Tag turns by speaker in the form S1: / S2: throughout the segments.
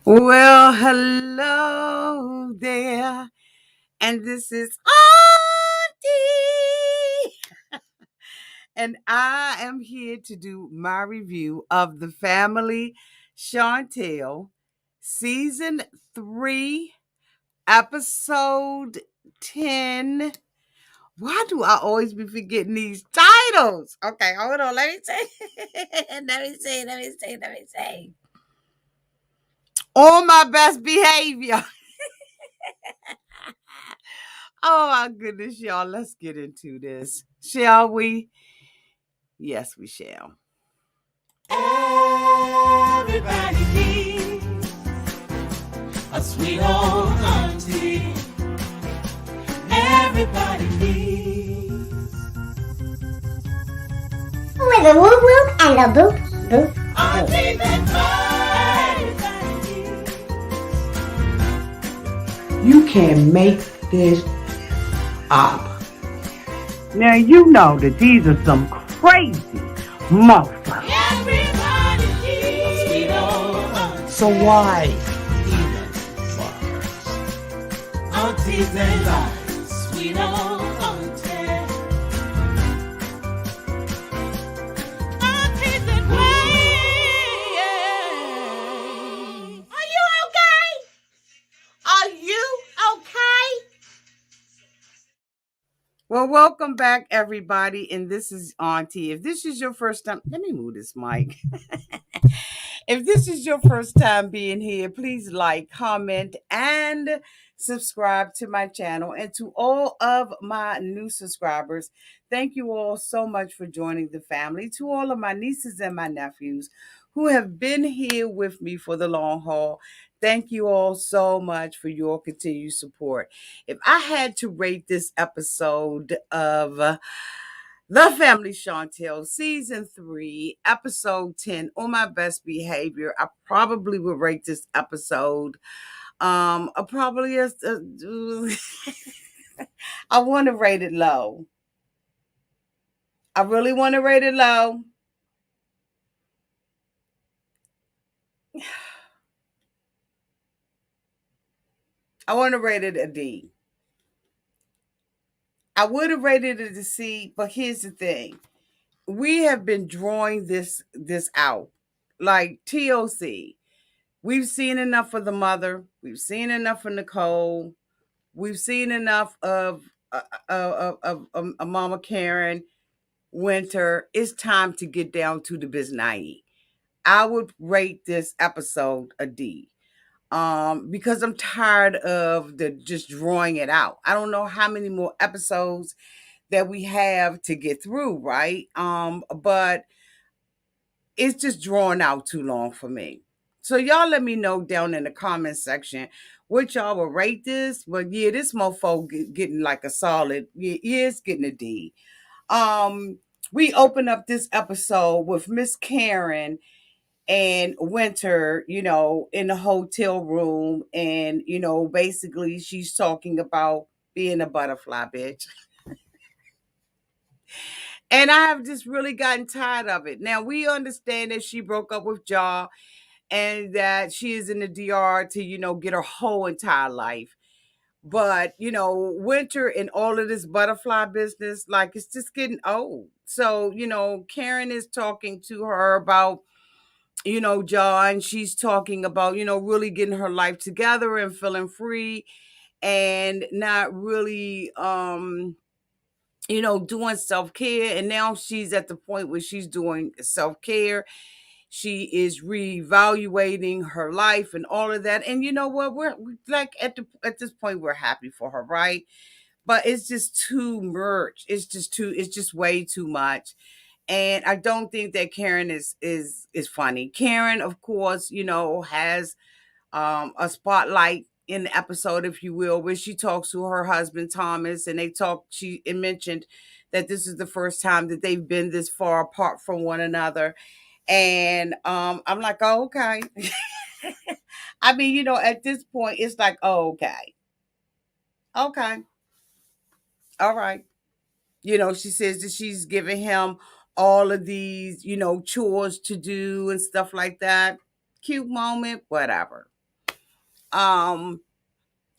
S1: Well, hello there, and this is Auntie, and I am here to do my review of the Family Chantel, Season 3, Episode 10. Why do I always be forgetting these titles? Okay, hold on, let me say. let me say. On my best behavior. Oh my goodness, y'all. Let's get into this. Shall we? Yes, we shall. Everybody needs a sweet old auntie. Everybody needs
S2: with a whoop whoop and a boop boop
S1: auntie
S2: boop.
S1: that you can make this up. Now you know that these are some crazy motherfuckers. Everybody needs a sweet old auntie. So why even fuckers? Aunties and lies, sweet old auntie. Aunties and ways. Are you okay? Are you okay? Well, welcome back, everybody. And this is Auntie. If this is your first time, let me move this mic. If this is your first time being here, please like, comment, and subscribe to my channel. And to all of my new subscribers, thank you all so much for joining the family. To all of my nieces and my nephews who have been here with me for the long haul, thank you all so much for your continued support. If I had to rate this episode of The Family Chantel, Season 3, Episode 10, On My Best Behavior, I probably would rate this episode probably as I want to rate it low. I really want to rate it low. I want to rate it a D. I would have rated it a C, but here's the thing. We have been drawing this out. Like TOC. We've seen enough of the mother. We've seen enough of Nicole. We've seen enough of Mama Karen, Winter. It's time to get down to the business. I would rate this episode a D. Because I'm tired of the just drawing it out. I don't know how many more episodes that we have to get through, right? But it's just drawn out too long for me. So y'all let me know down in the comment section what y'all will rate this. But yeah, this mofo getting like a solid, yeah, it's getting a D. We open up this episode with Miss Karen and Winter, in the hotel room, and basically she's talking about being a butterfly bitch. And I have just really gotten tired of it. Now we understand that she broke up with Jaw and that she is in the DR to, get her whole entire life. But, Winter and all of this butterfly business, like it's just getting old. So, Karen is talking to her about, Jaw, and she's talking about, really getting her life together and feeling free and not really doing self-care. And now she's at the point where she's doing self-care. She is reevaluating her life and all of that. And you know what? We're like at this point, we're happy for her, right? But it's just too much. It's just way too much. And I don't think that Karen is funny. Karen, of course, has a spotlight in the episode, if you will, where she talks to her husband Thomas, and she mentioned that this is the first time that they've been this far apart from one another. And I'm like, oh, okay. I mean, at this point, it's like, oh, okay. Okay. All right. She says that she's giving him all of these, chores to do and stuff like that. Cute moment, whatever. Um,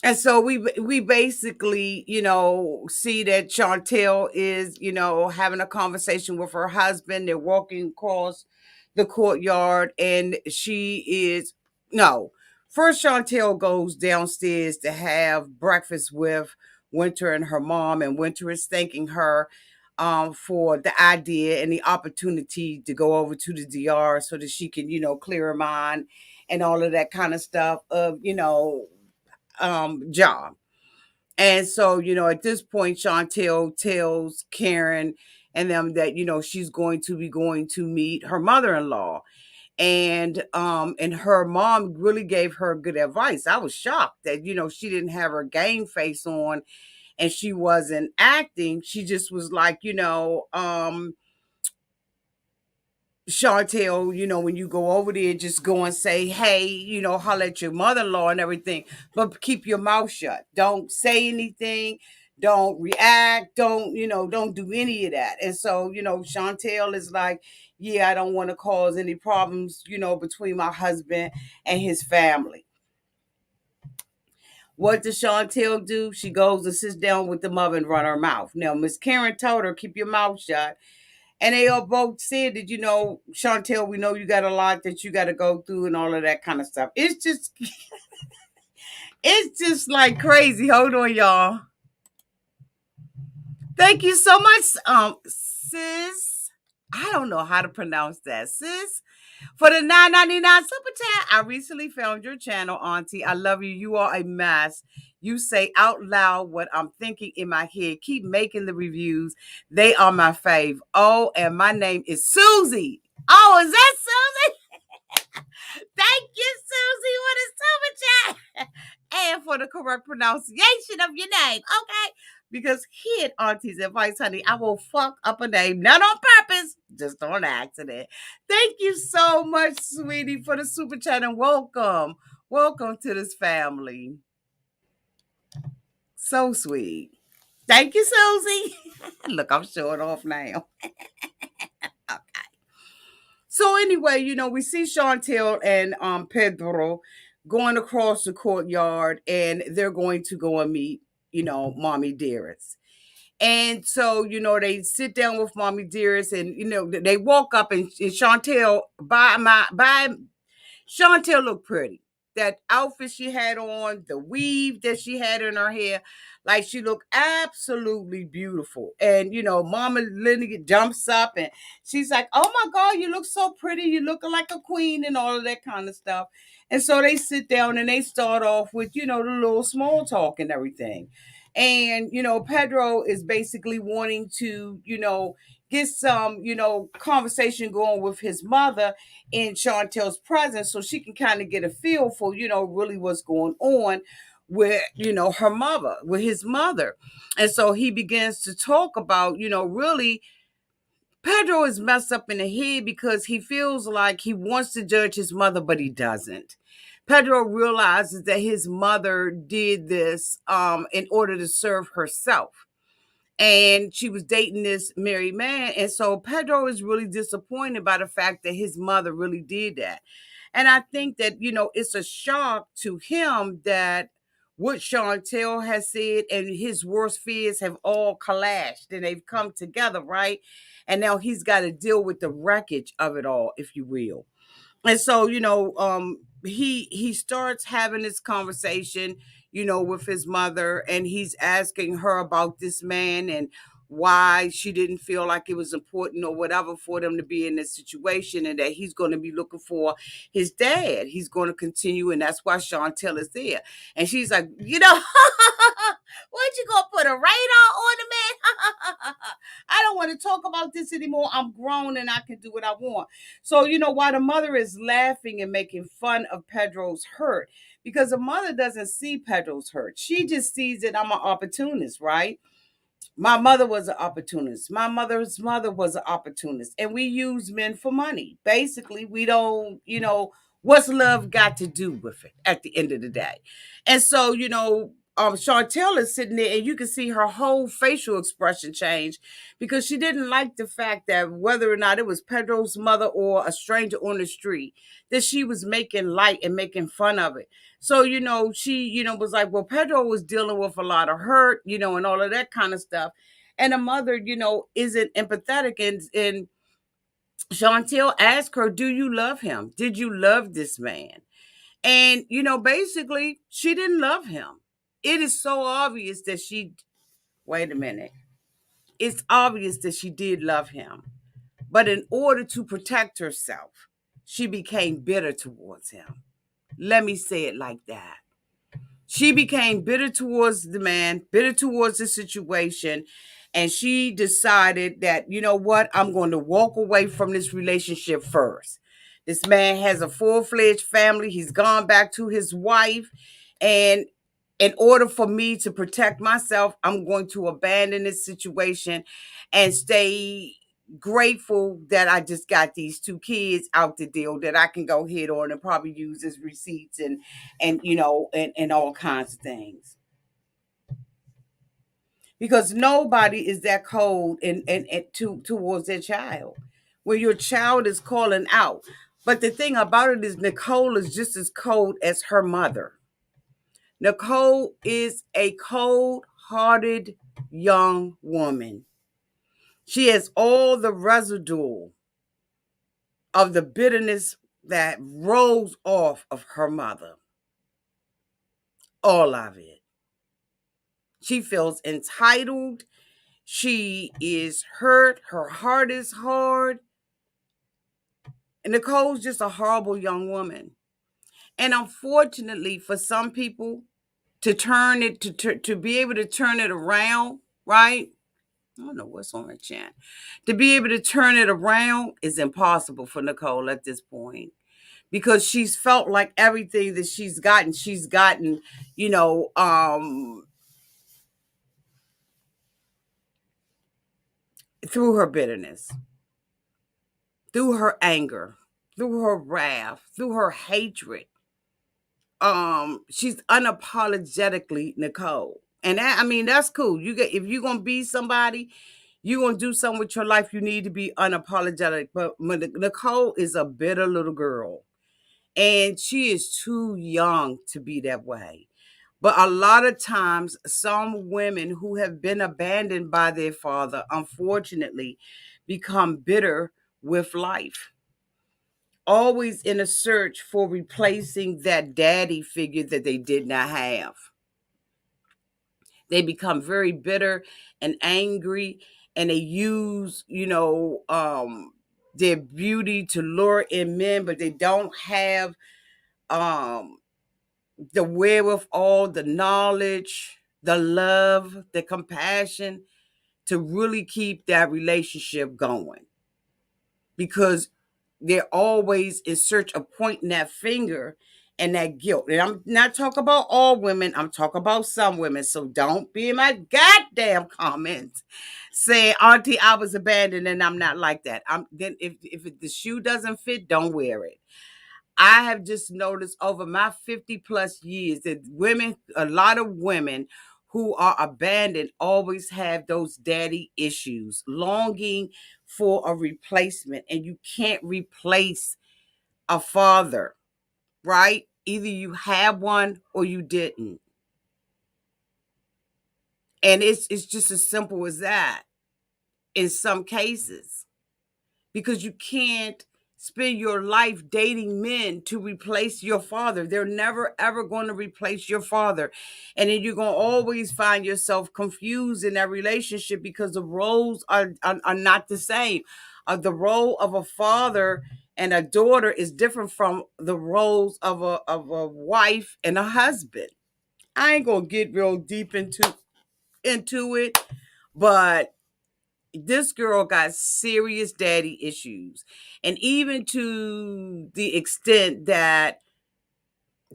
S1: and so we basically, see that Chantel is, having a conversation with her husband. They're walking across the courtyard, and she is no. First, Chantel goes downstairs to have breakfast with Winter and her mom, and Winter is thanking her for the idea and the opportunity to go over to the DR so that she can, clear her mind and all of that kind of stuff of, job. And so, at this point, Chantel tells Karen and them that, she's going to be going to meet her mother-in-law. And her mom really gave her good advice. I was shocked that, she didn't have her game face on and she wasn't acting. She just was like, Chantel, when you go over there, just go and say, hey, holler at your mother in law and everything, but keep your mouth shut. Don't say anything. Don't react. Don't do any of that. And so, Chantel is like, yeah, I don't want to cause any problems, between my husband and his family. What does Chantel do? She goes and sits down with the mother and run her mouth. Now, Miss Karen told her, keep your mouth shut. And they all both said that, Chantel, we know you got a lot that you got to go through and all of that kind of stuff. It's just like crazy. Hold on, y'all. Thank you so much, sis. I don't know how to pronounce that, sis. For the 9.99 super chat, I recently found your channel, Auntie. I love you. You are a mess. You say out loud what I'm thinking in my head. Keep making the reviews. They are my fave. Oh, and my name is Susie. Oh, is that Susie? Thank you, Susie, for the super chat. And for the correct pronunciation of your name. Okay? Because here at Auntie's Advice, honey, I will fuck up a name, not on purpose, just on accident. Thank you so much, sweetie, for the super chat and welcome. Welcome to this family. So sweet. Thank you, Susie. Look, I'm showing off now. Okay. So anyway, we see Chantel and Pedro going across the courtyard, and they're going to go and meet, Mommy Dearest. And so, they sit down with Mommy Dearest, and they walk up, and Chantel by Chantel looked pretty. That outfit she had on, the weave that she had in her hair, like she looked absolutely beautiful. And Mama Lenny jumps up and she's like, "Oh my God, you look so pretty. You look like a queen," and all of that kind of stuff. And so they sit down and they start off with, the little small talk and everything. And Pedro is basically wanting to, get some, conversation going with his mother in Chantel's presence so she can kind of get a feel for, really what's going on with, her mother, with his mother. And so he begins to talk about, really Pedro is messed up in the head because he feels like he wants to judge his mother, but he doesn't. Pedro realizes that his mother did this in order to serve herself, and she was dating this married man. And so Pedro is really disappointed by the fact that his mother really did that. And I think that, it's a shock to him that what Chantel has said and his worst fears have all collapsed and they've come together, right? And now he's got to deal with the wreckage of it all, if you will. And so he starts having this conversation, with his mother, and he's asking her about this man and why she didn't feel like it was important or whatever for them to be in this situation, and that he's going to be looking for his dad. He's going to continue, and that's why Chantel is there. And she's like, what, you gonna put a radar on the man? I don't want to talk about this anymore. I'm grown and I can do what I want. So, while the mother is laughing and making fun of Pedro's hurt, because the mother doesn't see Pedro's hurt. She just sees that I'm an opportunist, right? My mother was an opportunist. My mother's mother was an opportunist. And we use men for money. Basically, we don't, what's love got to do with it at the end of the day? And so, Chantel is sitting there, and you can see her whole facial expression change because she didn't like the fact that whether or not it was Pedro's mother or a stranger on the street, that she was making light and making fun of it. So, she, was like, well, Pedro was dealing with a lot of hurt, and all of that kind of stuff. And the mother, isn't empathetic. And Chantel asked her, do you love him? Did you love this man? And, basically, she didn't love him. It is so obvious that wait a minute. It's obvious that she did love him. But in order to protect herself, she became bitter towards him. Let me say it like that. She became bitter towards the man, bitter towards the situation, and she decided that, you know what, I'm going to walk away from this relationship first. This man has a full-fledged family. He's gone back to his wife, and in order for me to protect myself, I'm going to abandon this situation and stay grateful that I just got these two kids out the deal that I can go ahead on and probably use as receipts and all kinds of things. Because nobody is that cold towards their child. When your child is calling out. But the thing about it is Nicole is just as cold as her mother. Nicole is a cold-hearted young woman. She has all the residue of the bitterness that rolls off of her mother. All of it. She feels entitled. She is hurt. Her heart is hard. And Nicole's just a horrible young woman. And unfortunately, for some people, to turn it to be able to turn it around, right? I don't know what's on her chin. To be able to turn it around is impossible for Nicole at this point because she's felt like everything that she's gotten, you know, through her bitterness, through her anger, through her wrath, through her hatred. She's unapologetically Nicole. And that, I mean, that's cool. If you're gonna be somebody, you're gonna do something with your life, you need to be unapologetic. But Nicole is a bitter little girl. And she is too young to be that way. But a lot of times, some women who have been abandoned by their father, unfortunately, become bitter with life, always in a search for replacing that daddy figure that they did not have. They become very bitter and angry, and they use, their beauty to lure in men, but they don't have um, the wherewithal, the knowledge, the love, the compassion to really keep that relationship going because they're always in search of pointing that finger and that guilt. And I'm not talking about all women, I'm talking about some women. So don't be in my goddamn comments saying, Auntie, I was abandoned and I'm not like that. Then if the shoe doesn't fit, don't wear it. I have just noticed over my 50 plus years that a lot of women who are abandoned always have those daddy issues, longing for a replacement. And you can't replace a father, right? Either you have one or you didn't. And it's just as simple as that in some cases. Because you can't spend your life dating men to replace your father. They're never ever going to replace your father. And then you're going to always find yourself confused in that relationship because the roles are not the same. The role of a father and a daughter is different from the roles of a wife and a husband. I ain't going to get real deep into it, but this girl got serious daddy issues. And even to the extent that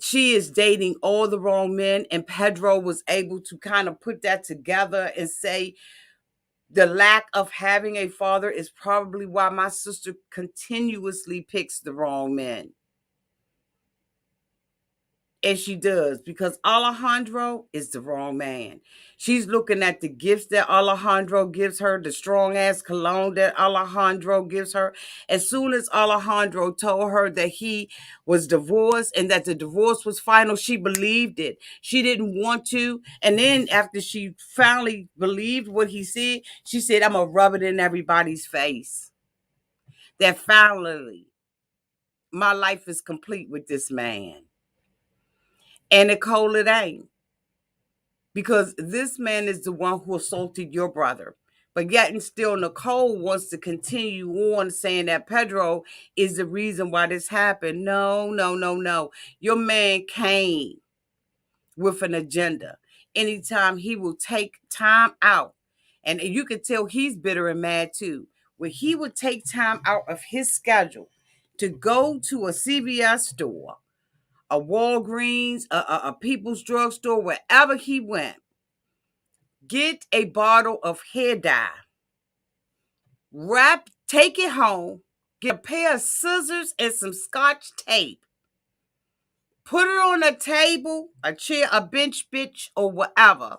S1: she is dating all the wrong men, and Pedro was able to kind of put that together and say the lack of having a father is probably why my sister continuously picks the wrong men. And she does, because Alejandro is the wrong man. She's looking at the gifts that Alejandro gives her, the strong ass cologne that Alejandro gives her. As soon as Alejandro told her that he was divorced and that the divorce was final, she believed it. She didn't want to. And then after she finally believed what he said, she said, I'm going to rub it in everybody's face. That finally, my life is complete with this man. And Nicole, it ain't. Because this man is the one who assaulted your brother. But yet and still, Nicole wants to continue on saying that Pedro is the reason why this happened. No, no, no, no. Your man came with an agenda. Anytime he will take time out, and you can tell he's bitter and mad too, when he would take time out of his schedule to go to a CVS store, a Walgreens, a People's Drug Store, wherever he went, get a bottle of hair dye, take it home, get a pair of scissors and some scotch tape, put it on a table, a chair, a bench, bitch, or whatever.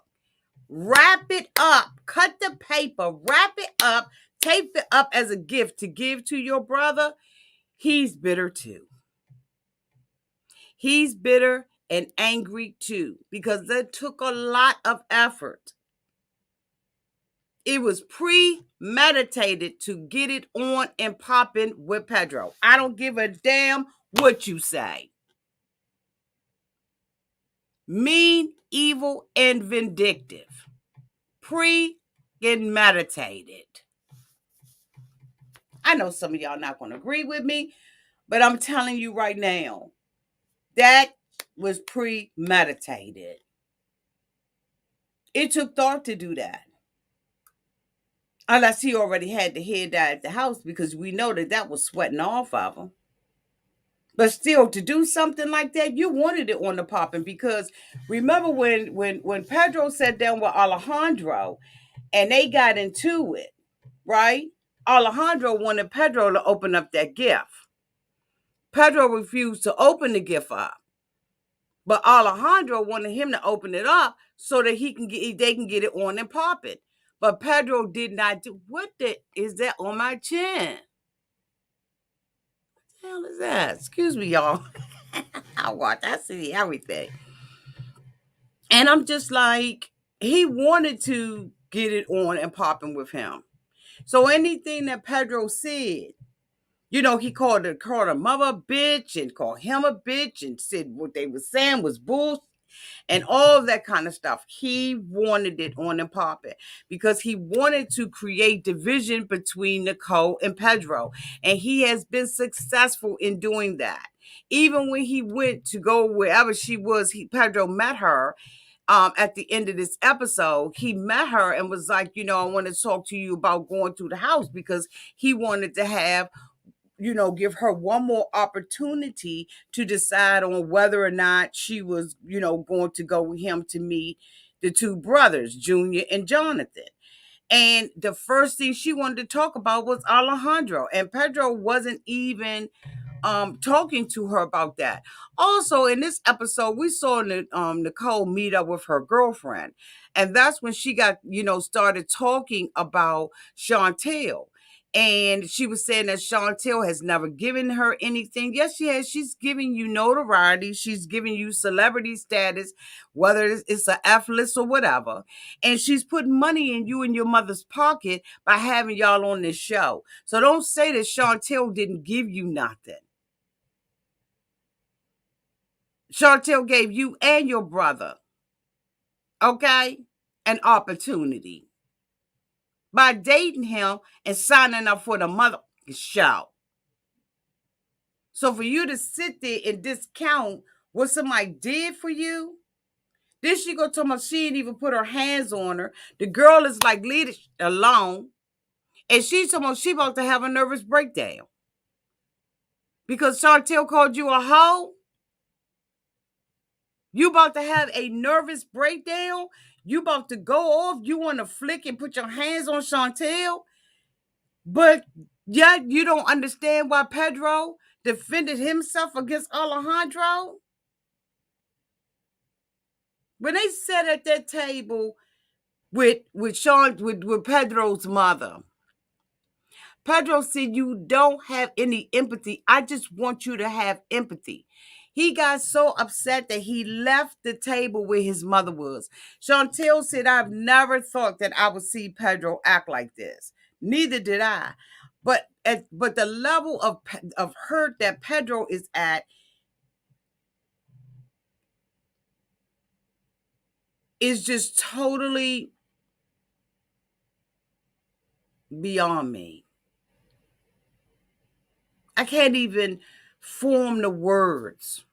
S1: Wrap it up, cut the paper, wrap it up, tape it up as a gift to give to your brother. He's bitter too. He's bitter and angry too, because that took a lot of effort. It was premeditated to get it on and popping with Pedro. I don't give a damn what you say. Mean, evil, and vindictive. Premeditated. I know some of y'all not going to agree with me, but I'm telling you right now, that was premeditated. It took thought to do that. Unless he already had the hair dye at the house, because we know that that was sweating off of him. But still, to do something like that, you wanted it on the popping, because remember when Pedro sat down with Alejandro and they got into it, right? Alejandro wanted Pedro to open up that gift. Pedro refused to open the gift up, but Alejandro wanted him to open it up so that they can get it on and pop it. But Pedro did not do. Is that on my chin? What the hell is that? Excuse me, y'all. I see everything. And I'm just like, he wanted to get it on and popping with him. So anything that Pedro said, he called her mother a bitch and called him a bitch and said what they were saying was bull and all of that kind of stuff. He wanted it on and popping because he wanted to create division between Nicole and Pedro. And he has been successful in doing that. Even when he went to go wherever she was, Pedro met her. At the end of this episode, he met her and was like, I want to talk to you about going through the house, because he wanted to have, give her one more opportunity to decide on whether or not she was, going to go with him to meet the two brothers, Junior and Jonathan. And the first thing she wanted to talk about was Alejandro. And Pedro wasn't even talking to her about that. Also, in this episode, we saw Nicole meet up with her girlfriend. And that's when she got, started talking about Chantel. And she was saying that Chantel has never given her anything. Yes, she has. She's giving you notoriety. She's giving you celebrity status, whether it's an F-list or whatever. And she's putting money in you and your mother's pocket by having y'all on this show. So don't say that Chantel didn't give you nothing. Chantel gave you and your brother, okay, an opportunity by dating him and signing up for the mother show. So for you to sit there and discount what somebody did for you, then she go tell me she didn't even put her hands on her. The girl is like, leave it alone. And she's talking about she about to have a nervous breakdown. Because Chantel called you a hoe? You about to have a nervous breakdown? You about to go off? You want to flick and put your hands on Chantel? But yet you don't understand why Pedro defended himself against Alejandro? When they sat at that table with Pedro's mother, Pedro said, "You don't have any empathy. I just want you to have empathy." He got so upset that he left the table where his mother was. Chantel said, "I've never thought that I would see Pedro act like this. Neither did I." But the level of hurt that Pedro is at is just totally beyond me. I can't even form the words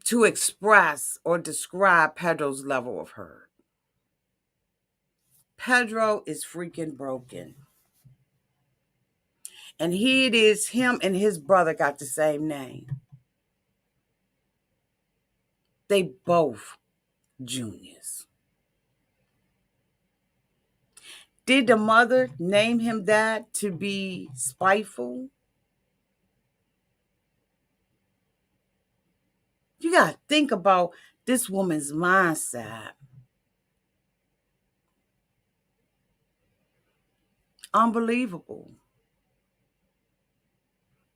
S1: to express or describe Pedro's level of hurt. Pedro is freaking broken. And here it is, him and his brother got the same name. They both juniors. Did the mother name him that to be spiteful? You got to think about this woman's mindset. Unbelievable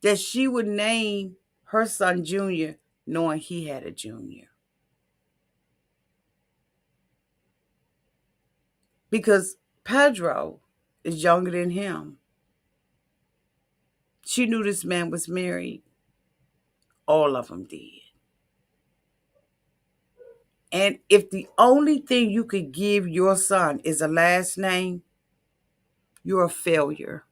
S1: that she would name her son Junior knowing he had a junior. Because Pedro is younger than him. She knew this man was married. All of them did. And if the only thing you could give your son is a last name, you're a failure.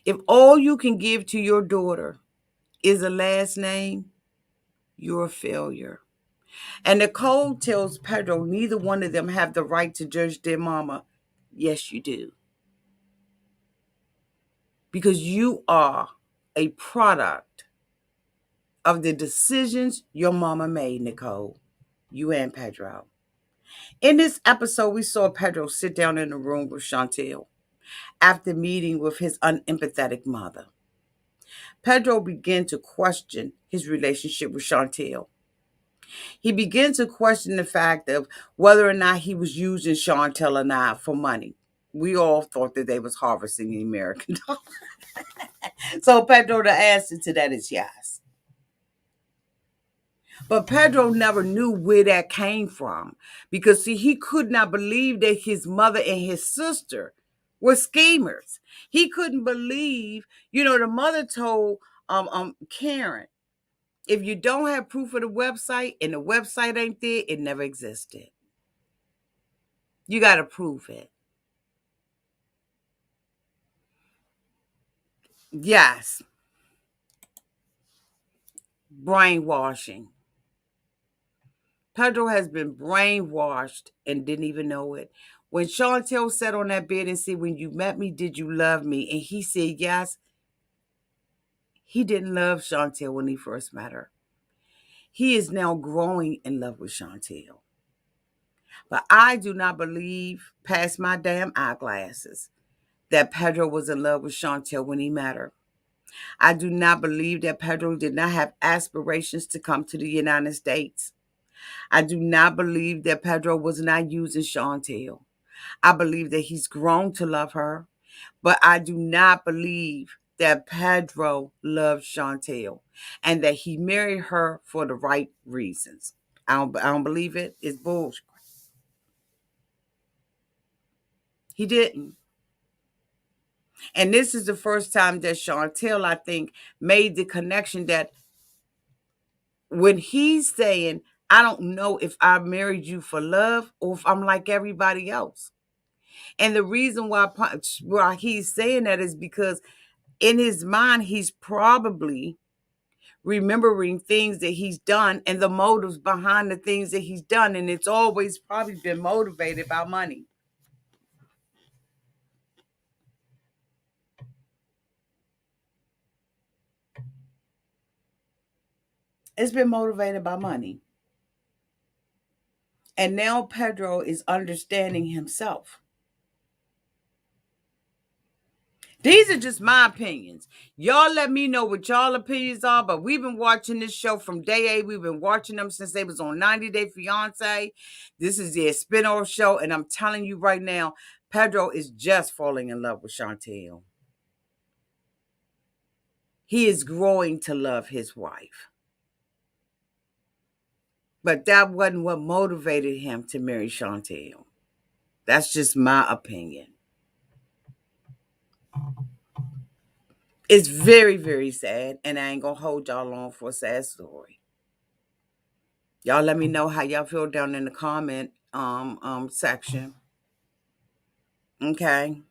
S1: If all you can give to your daughter is a last name, you're a failure. And Nicole tells Pedro neither one of them have the right to judge their mama. Yes, you do. Because you are a product of the decisions your mama made, Nicole. You and Pedro. In this episode, we saw Pedro sit down in the room with Chantel after meeting with his unempathetic mother. Pedro began to question his relationship with Chantel. He began to question the fact of whether or not he was using Chantel or not for money. We all thought that they was harvesting the American dollar. So Pedro, the answer to that is yes. But Pedro never knew where that came from because, see, he could not believe that his mother and his sister were schemers. He couldn't believe, the mother told Karen, if you don't have proof of the website and the website ain't there, it never existed. You got to prove it. Yes, brainwashing. Pedro has been brainwashed and didn't even know it. When Chantel sat on that bed and said, "When you met me, did you love me?" And he said, yes, he didn't love Chantel when he first met her. He is now growing in love with Chantel. But I do not believe, past my damn eyeglasses, that Pedro was in love with Chantel when he met her. I do not believe that Pedro did not have aspirations to come to the United States. I do not believe that Pedro was not using Chantel. I believe that he's grown to love her, but I do not believe that Pedro loved Chantel and that he married her for the right reasons. I don't believe it. It's bullshit. He didn't. And this is the first time that Chantel, I think, made the connection that when he's saying, "I don't know if I married you for love or if I'm like everybody else." And the reason why he's saying that is because in his mind, he's probably remembering things that he's done and the motives behind the things that he's done. And it's always probably been motivated by money. It's been motivated by money. And now Pedro is understanding himself. These are just my opinions. Y'all let me know what y'all opinions are, but we've been watching this show from day A. We've been watching them since they was on 90 Day Fiance. This is their spin-off show, and I'm telling you right now, Pedro is just falling in love with Chantel. He is growing to love his wife. But that wasn't what motivated him to marry Chantel. That's just my opinion. It's very, very sad, and I ain't gonna hold y'all long for a sad story. Y'all let me know how y'all feel down in the comment section. Okay.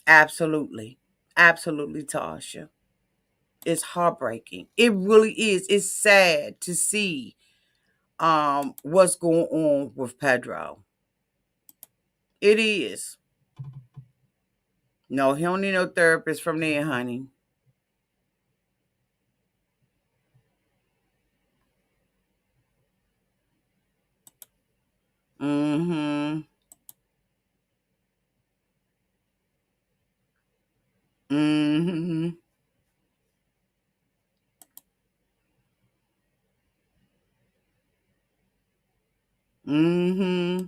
S1: Absolutely. Absolutely, Tasha. It's heartbreaking. It really is. It's sad to see what's going on with Pedro. It is. No, he don't need no therapist from there, honey. Mm-hmm. Mm-hmm. Mm-hmm.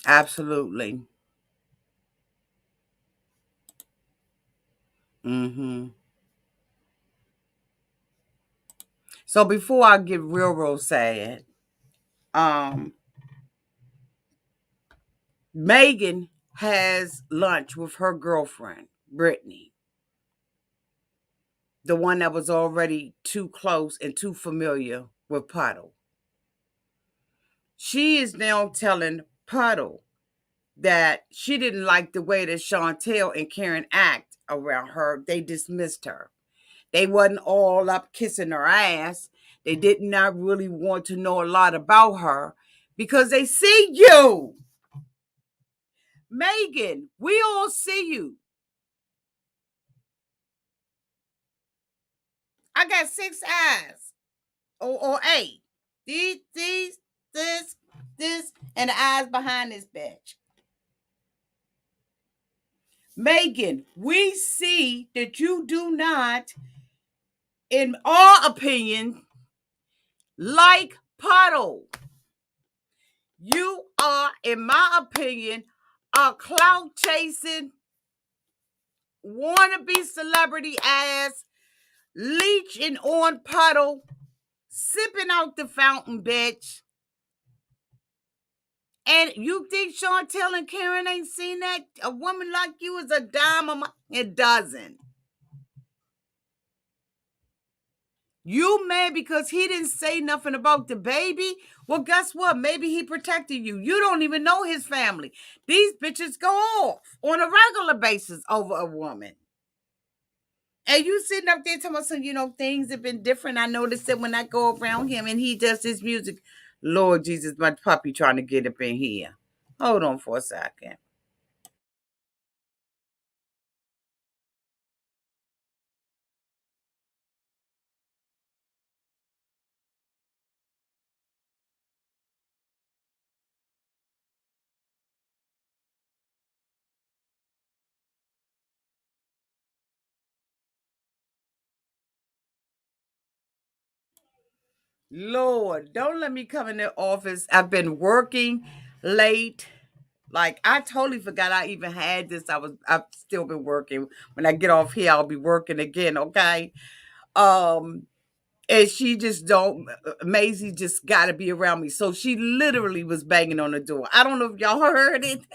S1: Absolutely. Mm-hmm. So before I get real, real sad, um, Megan has lunch with her girlfriend, Brittany, the one that was already too close and too familiar with Puddle. She is now telling Puddle that she didn't like the way that Chantel and Karen act around her. They dismissed her. They wasn't all up kissing her ass. They did not really want to know a lot about her because they see you. Megan, we all see you. I got 6 eyes. Or eight. These, this, and the eyes behind this bitch. Megan, we see that you do not, in our opinion, like Puddle. You are, in my opinion, a clout chasing, wannabe celebrity ass, leeching on Puddle, sipping out the fountain, bitch. And you think Chantel and Karen ain't seen that? A woman like you is a dime a dozen. You mad because he didn't say nothing about the baby? Well, guess what? Maybe he protected you. You don't even know his family. These bitches go off on a regular basis over a woman. And you sitting up there talking about some, things have been different. I noticed that when I go around him and he does his music. Lord Jesus, my puppy trying to get up in here. Hold on for a second. Lord, don't let me come in the office. I've been working late. Like I totally forgot I even had this. I've still been working. When I get off here, I'll be working again, okay? Um and she just don't Maisie just gotta be around me. So she literally was banging on the door. I don't know if y'all heard it,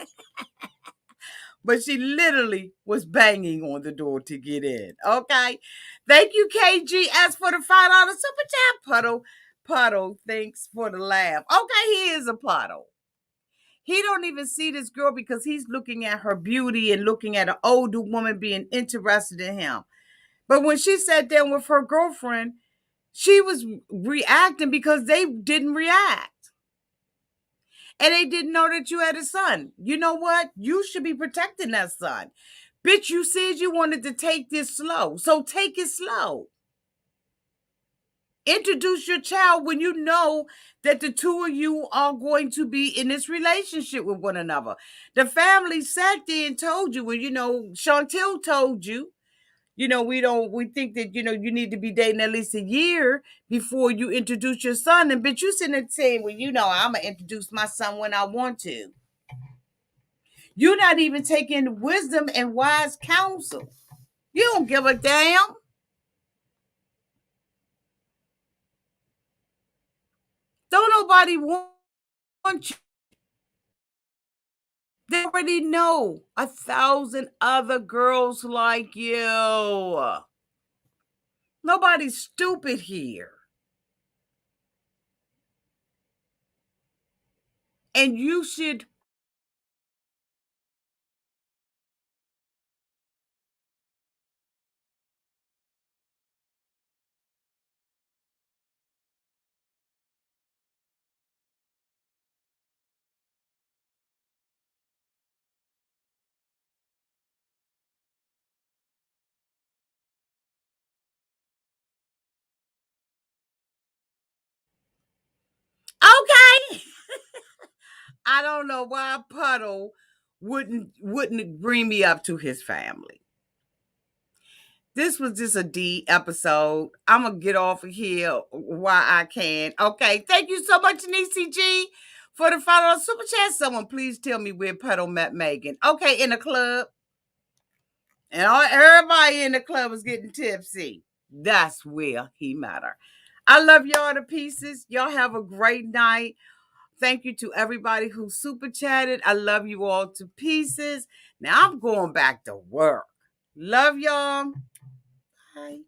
S1: but she literally was banging on the door to get in. Okay. Thank you, KGS, for the $5 super chat. Puddle, thanks for the laugh. Okay, he is a puddle. He don't even see this girl because he's looking at her beauty and looking at an older woman being interested in him. But when she sat down with her girlfriend, she was reacting because they didn't react. And they didn't know that you had a son. You know what? You should be protecting that son. Bitch, you said you wanted to take this slow. So take it slow. Introduce your child when you know that the two of you are going to be in this relationship with one another. The family sat there and told you, well, Chantel told you, we think that, you need to be dating at least a year before you introduce your son. And but you sitting there saying, well, I'm going to introduce my son when I want to. You're not even taking wisdom and wise counsel. You don't give a damn. Don't nobody want you. They already know 1,000 other girls like you. Nobody's stupid here. And you should. Okay. I don't know why Puddle wouldn't bring me up to his family. This was just a D episode. I'm gonna get off of here while I can. Okay, thank you so much, Niecy G, for the follow super chat. Someone please tell me where Puddle met Megan. Okay, in the club, and everybody in the club was getting tipsy. That's where he met her. I love y'all to pieces. Y'all have a great night. Thank you to everybody who super chatted. I love you all to pieces. Now I'm going back to work. Love y'all. Bye.